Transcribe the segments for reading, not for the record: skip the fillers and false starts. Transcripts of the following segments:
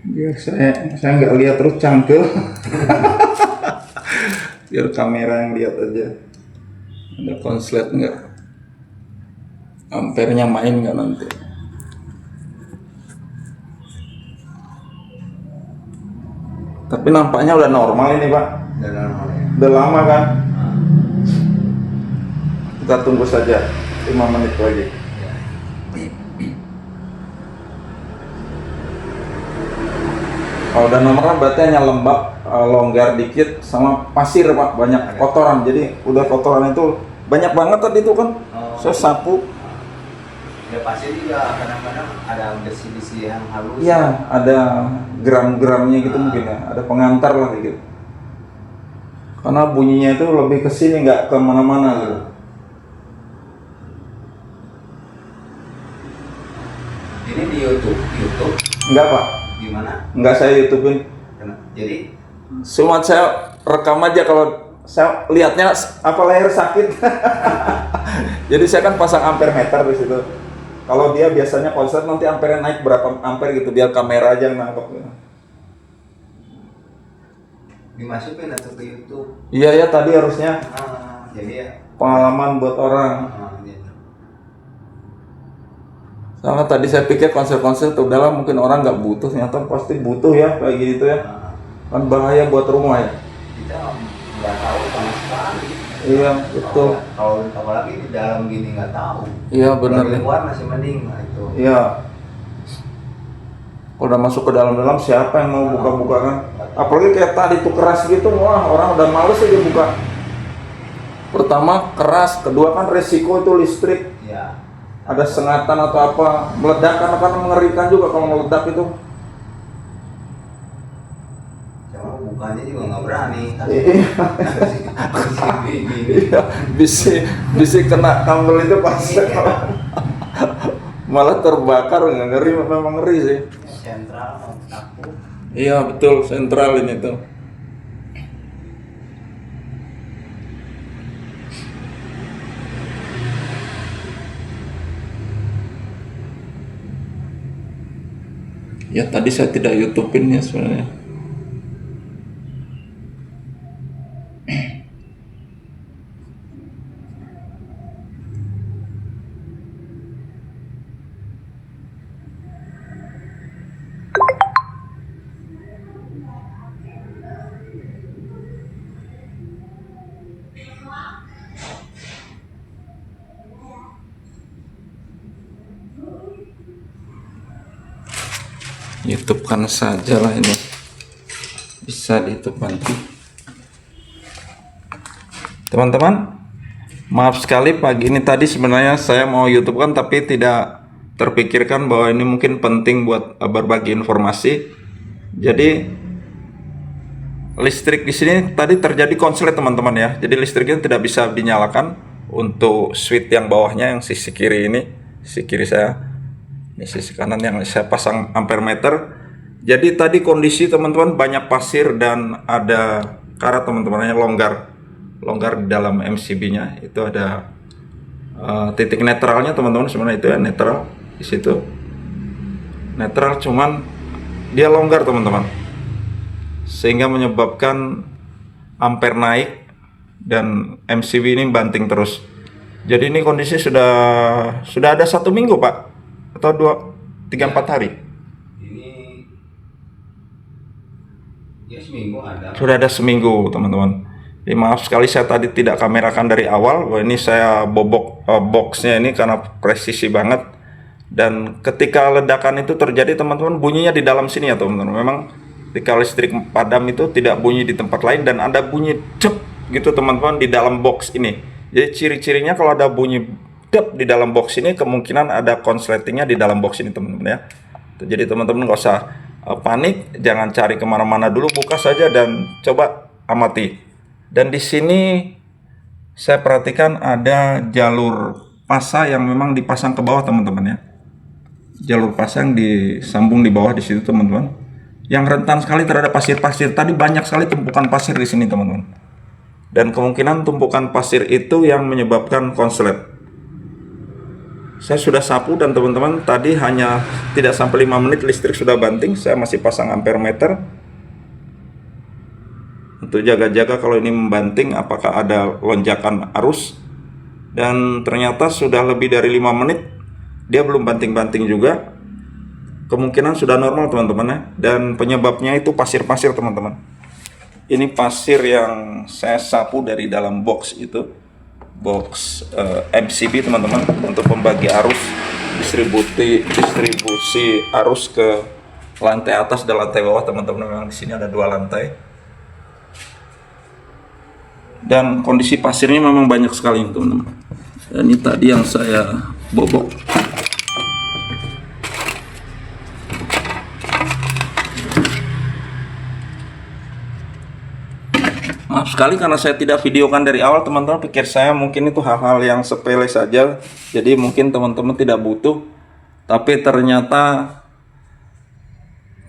Biar saya nggak lihat terus cangkel. Biar kamera yang lihat aja. Ada konslet nggak? Ampernya main nggak nanti? Tapi nampaknya udah normal ini Pak. Udah normal ya. Udah lama kan? Kita tunggu saja 5 menit lagi. Kalau udah normal berarti hanya lembab, longgar dikit sama pasir Pak, banyak kotoran. Jadi udah kotoran itu banyak banget tadi itu kan. Saya sapu. Ya pasir juga kadang-kadang ada besi-besi yang halus. Iya, ada gram-gramnya gitu mungkin ya. Ada pengantar lah gitu. Karena bunyinya itu lebih ke sini nggak ke mana-mana gitu. Ini di YouTube. Enggak Pak, Gimana? enggak saya YouTubein. Jadi Cuma saya rekam aja kalau saya lihatnya apa leher sakit. Jadi saya kan pasang ampere meter di situ. Kalau dia biasanya konslet nanti ampere naik berapa ampere gitu biar kamera aja yang nangkep. dimasukin atau ke YouTube. Iya ya tadi harusnya Jadi ya. pengalaman buat orang. Gitu. Soalnya tadi saya pikir konser-konser tuh udahlah mungkin orang nggak butuh, ternyata pasti butuh ya kayak gitu ya. Kan bahaya buat rumah ya. Kita nggak tahu sama sekali. Iya betul. Kalau apalagi di dalam gini nggak tahu. Iya benar Kalau ya. di luar masih mending lah itu. Iya. Kalau udah masuk ke dalam-dalam siapa yang mau buka-buka kan? Apalagi kayak tadi tuh keras gitu, wah orang udah males aja buka. Pertama keras, kedua kan resiko itu listrik. Iya. Ada sengatan atau apa, meledak kan mengerikan juga kalau meledak itu. Cuma bukanya juga nggak berani. Iya, bisa kena kabel itu pasti. Malah terbakar, nggak ngeri, memang ngeri sih. Sentral takut. Iya betul, sentral ini tuh. Ya tadi saya tidak YouTubein ya sebenarnya. YouTube kan saja lah ini, bisa di YouTube nanti. Teman-teman, maaf sekali pagi ini tadi sebenarnya saya mau YouTube kan tapi tidak terpikirkan bahwa ini mungkin penting buat berbagi informasi. Jadi listrik di sini tadi terjadi konslet teman-teman ya. Jadi listriknya tidak bisa dinyalakan untuk switch yang bawahnya yang sisi kiri ini, sisi kiri saya. Ini sisi kanan yang saya pasang ampere meter. Jadi tadi kondisi teman-teman banyak pasir dan ada karat teman-temannya longgar di dalam MCB-nya. Itu ada titik netralnya teman-teman sebenarnya itu ya, netral di situ. Netral cuman dia longgar teman-teman. Sehingga menyebabkan ampere naik dan MCB ini banting terus. Jadi ini kondisi sudah ada 1 minggu Pak. Atau 3-4 hari? Ini ya seminggu ada. Sudah ada seminggu teman-teman. Jadi maaf sekali saya tadi tidak kamerakan dari awal. Wah, ini saya bobok boxnya ini karena presisi banget. Dan ketika ledakan itu terjadi teman-teman bunyinya di dalam sini ya teman-teman. Memang ketika listrik padam itu tidak bunyi di tempat lain dan ada bunyi cep gitu teman-teman di dalam box ini. Jadi ciri-cirinya kalau ada bunyi di dalam box ini kemungkinan ada konsletingnya di dalam box ini teman-teman ya. Jadi teman-teman nggak usah panik, jangan cari kemana-mana dulu, buka saja dan coba amati. Dan di sini saya perhatikan ada jalur pasa yang memang dipasang ke bawah teman-teman ya. Jalur pasa yang disambung di bawah di situ teman-teman. Yang rentan sekali terhadap pasir-pasir. Tadi banyak sekali tumpukan pasir di sini teman-teman. Dan kemungkinan tumpukan pasir itu yang menyebabkan konslet. Saya sudah sapu dan teman-teman tadi hanya tidak sampai 5 menit listrik sudah banting. Saya masih pasang ampere meter untuk jaga-jaga kalau ini membanting apakah ada lonjakan arus. Dan ternyata sudah lebih dari 5 menit dia belum banting-banting juga. Kemungkinan sudah normal teman-teman ya. Dan penyebabnya itu pasir-pasir teman-teman. Ini pasir yang saya sapu dari dalam box itu, box MCB teman-teman, untuk pembagi arus, distribusi arus ke lantai atas dan lantai bawah teman-teman. Memang di sini ada 2 lantai. Dan kondisi pasirnya memang banyak sekali teman-teman. Dan ini tadi yang saya bobok. Maaf sekali karena saya tidak videokan dari awal teman-teman. Pikir saya mungkin itu hal-hal yang sepele saja, jadi mungkin teman-teman tidak butuh. Tapi ternyata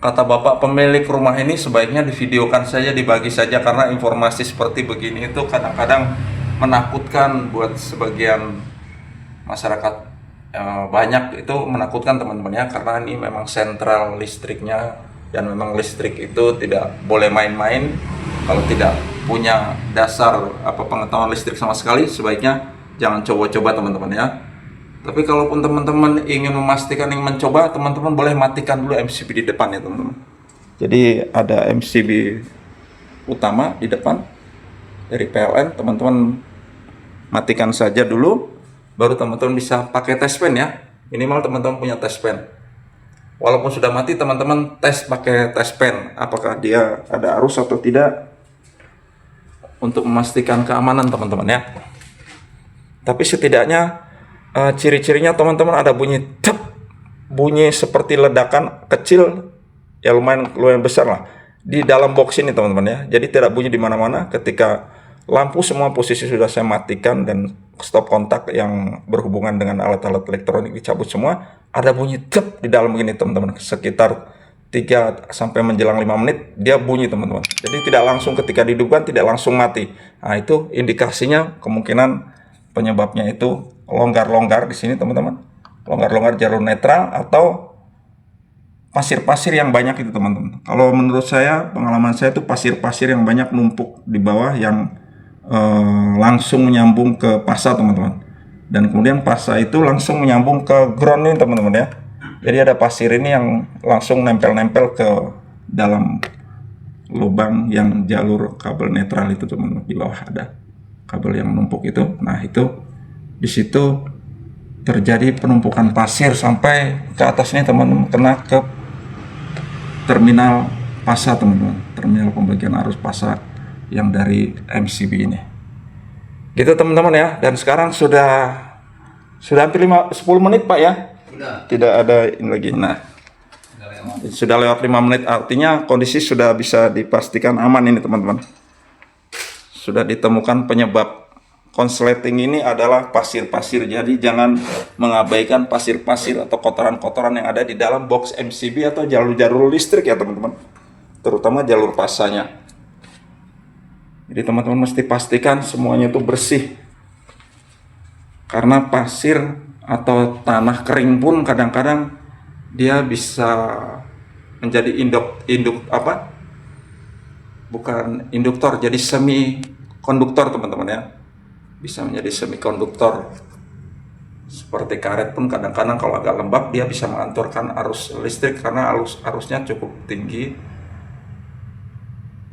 kata bapak pemilik rumah ini sebaiknya divideokan saja, dibagi saja, karena informasi seperti begini itu kadang-kadang menakutkan buat sebagian masyarakat. Banyak itu menakutkan teman-teman ya, karena ini memang sentral listriknya, dan memang listrik itu tidak boleh main-main. Kalau tidak punya dasar pengetahuan listrik sama sekali, sebaiknya jangan coba-coba teman-teman ya. Tapi kalaupun teman-teman ingin memastikan, ingin mencoba, teman-teman boleh matikan dulu MCB di depan ya teman-teman. Jadi ada MCB utama di depan dari PLN, teman-teman matikan saja dulu, baru teman-teman bisa pakai test pen ya. Minimal teman-teman punya test pen. Walaupun sudah mati, teman-teman tes pakai test pen apakah dia ada arus atau tidak, untuk memastikan keamanan teman-teman ya. Tapi setidaknya ciri-cirinya teman-teman ada bunyi tep, bunyi seperti ledakan kecil ya, lumayan besar lah di dalam box ini teman-teman ya. Jadi tidak bunyi di mana-mana. Ketika lampu semua posisi sudah saya matikan dan stop kontak yang berhubungan dengan alat-alat elektronik dicabut semua, ada bunyi tep di dalam begini teman-teman, sekitar 3 sampai menjelang 5 menit dia bunyi teman-teman. Jadi tidak langsung ketika dihidupkan, tidak langsung mati. Nah itu indikasinya kemungkinan penyebabnya itu longgar-longgar di sini teman-teman, longgar-longgar jalur netral atau pasir-pasir yang banyak itu teman-teman. Kalau menurut saya, pengalaman saya itu pasir-pasir yang banyak numpuk di bawah yang langsung menyambung ke pasa teman-teman. Dan kemudian pasa itu langsung menyambung ke ground ini teman-teman ya. Jadi ada pasir ini yang langsung nempel-nempel ke dalam lubang yang jalur kabel netral itu teman-teman. Di bawah ada kabel yang numpuk itu. Nah itu di situ terjadi penumpukan pasir sampai ke atasnya teman-teman, kena ke terminal pasa teman-teman, terminal pembagian arus pasa yang dari MCB ini. Gitu teman-teman ya. Dan sekarang sudah hampir 10 menit Pak ya. Udah. Tidak ada ini lagi. Nah, sudah lewat 5 menit, artinya kondisi sudah bisa dipastikan aman ini teman-teman. Sudah ditemukan penyebab konsleting ini adalah pasir-pasir. Jadi jangan mengabaikan pasir-pasir atau kotoran-kotoran yang ada di dalam box MCB atau jalur-jalur listrik ya teman-teman, terutama jalur pasanya. Jadi teman-teman mesti pastikan semuanya itu bersih, karena pasir atau tanah kering pun kadang-kadang dia bisa menjadi bukan induktor, jadi semi konduktor teman-teman ya. Bisa menjadi semi konduktor. Seperti karet pun kadang-kadang kalau agak lembab dia bisa mengantarkan arus listrik, karena arusnya cukup tinggi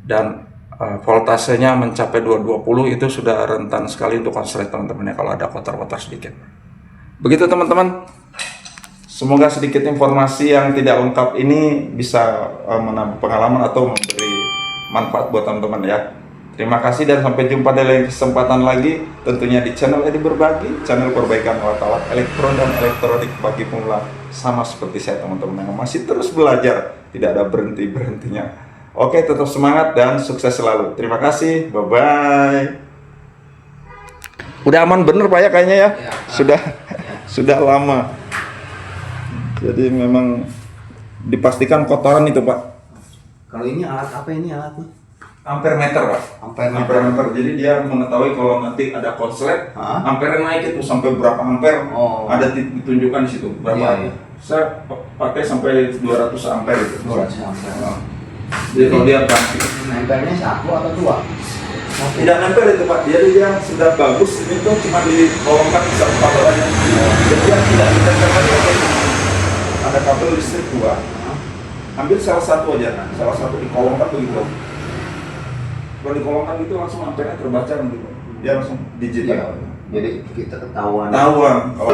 dan voltasenya mencapai 220, itu sudah rentan sekali untuk konslet teman-teman ya, kalau ada kotor-kotor sedikit. Begitu teman-teman, semoga sedikit informasi yang tidak lengkap ini bisa menambah pengalaman atau memberi manfaat buat teman-teman ya. Terima kasih dan sampai jumpa di lain kesempatan lagi, tentunya di channel Edi Berbagi, channel perbaikan alat-alat elektron dan elektronik bagi pemula, sama seperti saya teman-teman yang masih terus belajar, tidak ada berhenti-berhentinya. Oke, tetap semangat dan sukses selalu. Terima kasih, bye-bye. Udah aman bener Pak ya kayaknya ya? Ya. Sudah lama. Jadi memang dipastikan kotoran itu Pak. Kalau ini alat apa, ini alatnya? ampere meter Pak. Ampere meter. Ampere meter. Jadi dia mengetahui kalau nanti ada konslet, Hah? ampere naik itu sampai berapa ampere. Oh. Ada ditunjukkan di situ berapa. Iya, iya. Saya pakai sampai 200 ampere itu. 200 ampere. Nah, jadi kalau dia pakai Nempelnya satu atau dua? tidak nempel itu Pak, jadi dia sudah bagus ini tuh cuma dikolongkan di satu kabel aja. Jadi dia tidak ditempelkan lagi. Ada kabel listrik dua, ambil salah satu aja, salah satu dikolongkan begitu. Kalau dikolongkan gitu langsung ampernya terbaca gitu, dia langsung digital. Iya. Jadi kita ketahuan. Tahuan kalau